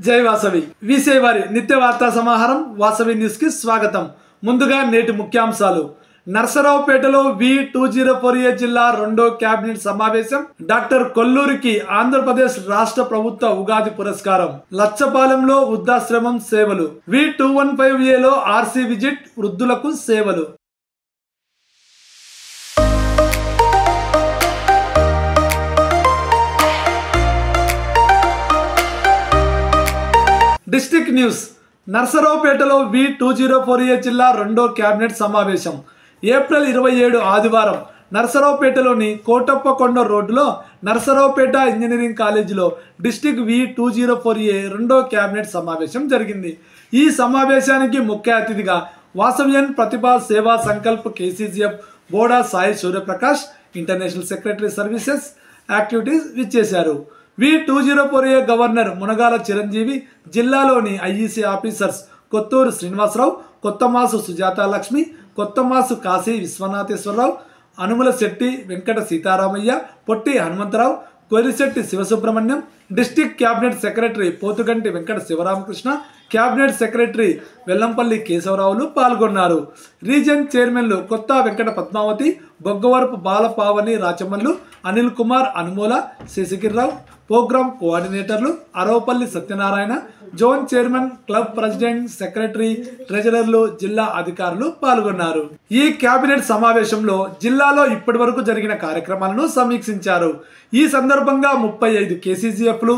జై వాసవి వీసే వారి నిత్య వార్తా సమాహారం వాసవి న్యూస్ కి స్వాగతం. ముందుగా నేటి ముఖ్యాంశాలు. నర్సరావుపేటలో V2048 జిల్లా రెండో కేబినెట్ సమావేశం. డాక్టర్ కొల్లూరికి ఆంధ్రప్రదేశ్ రాష్ట్ర ప్రభుత్వ ఉగాది పురస్కారం. లచ్చపాలెంలో వృద్ధాశ్రమం సేవలు. V215Aలో RC విజిట్ వృద్ధులకు సేవలు. District news. నర్సరావుపేటలో V2048 జిల్లా రెండో కేబినెట్ సమావేశం. ఏప్రిల్ 27 ఆదివారం నర్సరావుపేటలోని కోటప్పకొండ రోడ్డులో నర్సరావుపేట ఇంజనీరింగ్ కాలేజీలో డిస్ట్రిక్ట్ V2048 రెండో కేబినెట్ సమావేశం జరిగింది. ఈ సమావేశానికి ముఖ్య అతిథిగా వాసవ్యన్ ప్రతిభా సేవా సంకల్ప్ KCGF Boda Sai Suryaprakash international secretary services activities విచ్చేశారు. V2048 గవర్నర్ మునగాల చిరంజీవి, జిల్లాలోని IEC officers Kotturu Srinivasa Rao, Kothamasu Sujatha Lakshmi, Kothamasu Kashi Viswanatheswara Rao, Anumula Setty Venkata Seetharamaiah, Potti Hanumantha Rao, Korisetty Sivasubrahmanyam, district cabinet secretary Pothuganti Venkata Sivaramakrishna, cabinet secretary Vellampalli కేశవరావులు పాల్గొన్నారు. రీజన్ చైర్మన్లు కొత్త వెంకట పద్మావతి, బొగ్గవరపు బాలపావని రాచమల్లు, అనిల్ కుమార్ అనుమూల, శశిగిరిరావు, ప్రోగ్రామ్ కోఆర్డినేటర్లు Aravapalli Satyanarayana, zone chairman, club president, secretary, ట్రెజరర్లు, జిల్లా అధికారులు పాల్గొన్నారు. ఈ కేబినెట్ సమావేశంలో జిల్లాలో ఇప్పటి వరకు జరిగిన కార్యక్రమాలను సమీక్షించారు. ఈ సందర్భంగా 35 KCGFలు,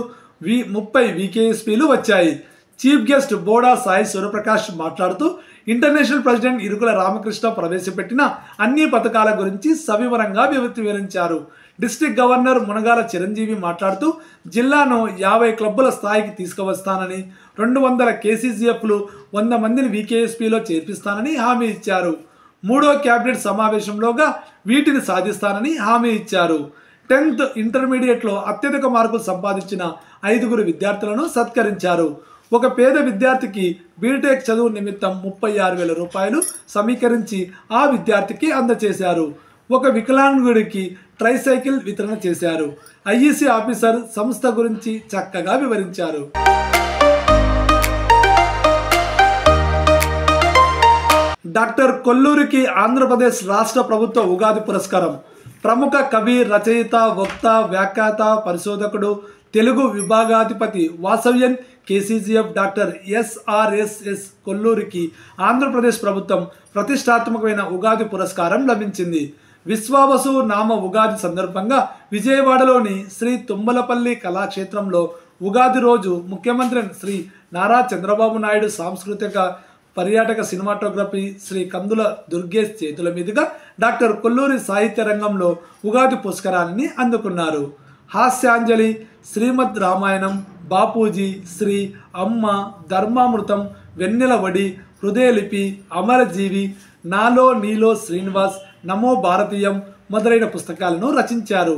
30 VKSPలు వచ్చాయి. చీఫ్ గెస్ట్ బోడా సాయి సూర్యప్రకాష్ మాట్లాడుతూ ఇంటర్నేషనల్ ప్రెసిడెంట్ ఇరుకుల రామకృష్ణ ప్రవేశపెట్టిన అన్ని పథకాల గురించి సవివరంగా వివరించారు. డిస్ట్రిక్ట్ గవర్నర్ మునగాల చిరంజీవి మాట్లాడుతూ జిల్లాను 50 క్లబ్బుల స్థాయికి తీసుకువస్తానని, 200 KCGFలు, 100 మందిని VKSPలో చేర్పిస్తానని హామీ ఇచ్చారు. మూడో కేబినెట్ సమావేశంలోగా వీటిని సాధిస్తానని హామీ ఇచ్చారు. 10th ఇంటర్మీడియట్లో అత్యధిక మార్కులు సంపాదించిన 5 విద్యార్థులను సత్కరించారు. ఒక పేద విద్యార్థికి బీటెక్ చదువు నిమిత్తం 36,000 రూపాయలు సమీకరించి ఆ విద్యార్థికి అందజేశారు. ఒక వికలాంగుడికి ట్రైసైకిల్ వితరణ చేశారు. IEC ఆఫీసర్ సంస్థ గురించి చక్కగా వివరించారు. డాక్టర్ కొల్లూరికి ఆంధ్రప్రదేశ్ రాష్ట్ర ప్రభుత్వ ఉగాది పురస్కారం. ప్రముఖ కవి, రచయిత, వక్త, వ్యాఖ్యాత, పరిశోధకుడు, తెలుగు విభాగాధిపతి వాసవ్యన్ KCGF డాక్టర్ SRSS కొల్లూరికి ఆంధ్రప్రదేశ్ ప్రభుత్వం ప్రతిష్టాత్మకమైన ఉగాది పురస్కారం లభించింది. విశ్వావసు నామ ఉగాది సందర్భంగా విజయవాడలోని శ్రీ తుమ్మలపల్లి కళాక్షేత్రంలో ఉగాది రోజు ముఖ్యమంత్రి శ్రీ నారా చంద్రబాబు నాయుడు, సాంస్కృతిక పర్యాటక సినిమాటోగ్రఫీ శ్రీ కందుల దుర్గేష్ చేతుల మీదుగా డాక్టర్ కొల్లూరి సాహిత్య రంగంలో ఉగాది పురస్కారాన్ని అందుకున్నారు. హాస్యాంజలి, శ్రీమద్ రామాయణం, బాపూజీ, శ్రీ, అమ్మ, ధర్మామృతం, వెన్నెల వడి, హృదయలిపి, అమరజీవి, నాలో నీలో శ్రీనివాస్, నమో భారతీయం మొదలైన పుస్తకాలను రచించారు.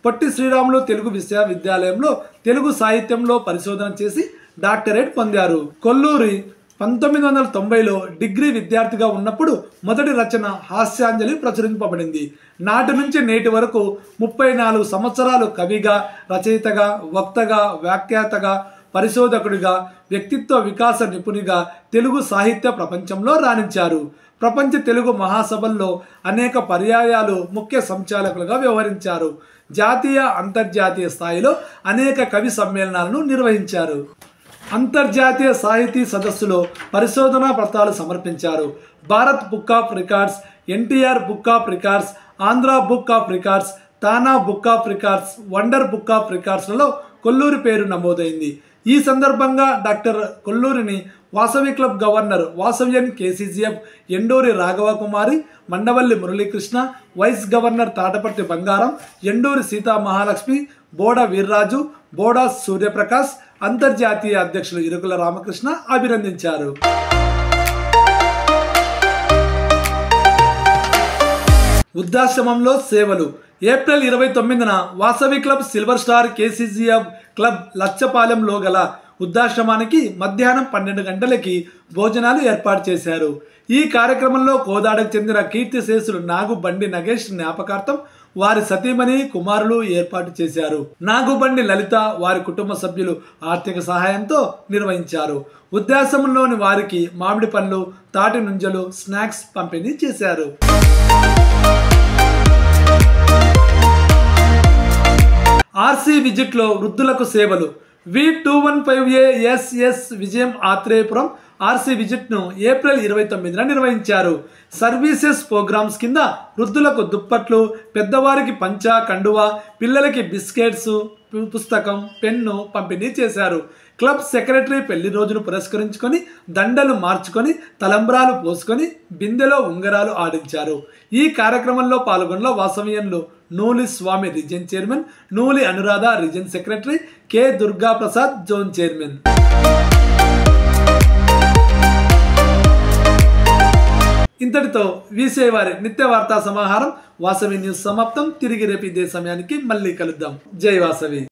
పొట్టి శ్రీరాములు తెలుగు విశ్వవిద్యాలయంలో తెలుగు సాహిత్యంలో పరిశోధన చేసి డాక్టరేట్ పొందారు. కొల్లూరి 1990లో డిగ్రీ విద్యార్థిగా ఉన్నప్పుడు మొదటి రచన హాస్యాంజలి ప్రచురింపబడింది. నాటి నుంచి నేటి వరకు 34 సంవత్సరాలు కవిగా, రచయితగా, వక్తగా, వ్యాఖ్యాతగా, పరిశోధకుడిగా, వ్యక్తిత్వ వికాస నిపుణిగా తెలుగు సాహిత్య ప్రపంచంలో రాణించారు. ప్రపంచ తెలుగు మహాసభల్లో అనేక పర్యాయాలు ముఖ్య సంచాలకులుగా వ్యవహరించారు. జాతీయ, అంతర్జాతీయ స్థాయిలో అనేక కవి సమ్మేళనాలను నిర్వహించారు. అంతర్జాతీయ సాహితీ సదస్సులో పరిశోధనా పత్రాలు సమర్పించారు. Bharat book of records, NTR book of records, Andhra book of records, TANA book of records, wonder book of రికార్డ్స్లలో కొల్లూరి పేరు నమోదైంది. ఈ సందర్భంగా డాక్టర్ కొల్లూరిని Vasavi club governor Vasavyan KCGF Enduri Raghava Kumari, Mandavalli Muralikrishna, vice governor Tataparthi Bangaram, Enduri Sita Mahalakshmi, Boda Veerraju, Boda Suryaprakash, అంతర్జాతీయ అధ్యక్షులు ఇరుకుల రామకృష్ణ అభినందించారు. వృద్ధాశ్రమంలో సేవలు. ఏప్రిల్ 29న Vasavi club silver star KCGF club లచ్చపాలెంలో గల వృద్ధాశ్రమానికి మధ్యాహ్నం 12 గంటలకి భోజనాలు ఏర్పాటు చేశారు. ఈ కార్యక్రమంలో కోదాడకు చెందిన కీర్తిశేషులు నాగుబండి నగేష్ జ్ఞాపకార్థం వారి సతీమణి కుమారులు ఏర్పాటు చేశారు. నాగుబండి లలిత వారి కుటుంబ సభ్యులు ఆర్థిక సహాయంతో నిర్వహించారు. వృద్ధాశ్రమంలోని వారికి మామిడి పండ్లు, తాటి నుంజలు, స్నాక్స్ పంపిణీ చేశారు. ఆర్సీ విజిట్లో వృద్ధులకు సేవలు. V215ASS విజయం ఆత్రేయపురం ఆర్సీ విజిట్ను ఏప్రిల్ 29న నిర్వహించారు. సర్వీసెస్ ప్రోగ్రామ్స్ కింద వృద్ధులకు దుప్పట్లు, పెద్దవారికి పంచా కండువా, పిల్లలకి బిస్కెట్స్, పుస్తకం, పెన్ను పంపిణీ చేశారు. క్లబ్ సెక్రటరీ పెళ్లి రోజును పురస్కరించుకొని దండలు మార్చుకొని తలంబ్రాలు పోసుకొని బిందెలో ఉంగరాలు ఆడించారు. ఈ కార్యక్రమంలో పాల్గొన్న వాసవ్యంలో Nooli Swamy region chairman, Nooli Anuradha region secretary, K Durga Prasad zone chairman. ఇంతటితో వీసీ వారి నిత్య వార్తా సమాహారం వాసవి న్యూస్ సమాప్తం. తిరిగి రేపు ఇదే సమయానికి మళ్ళీ కలుద్దాం. జై వాసవి.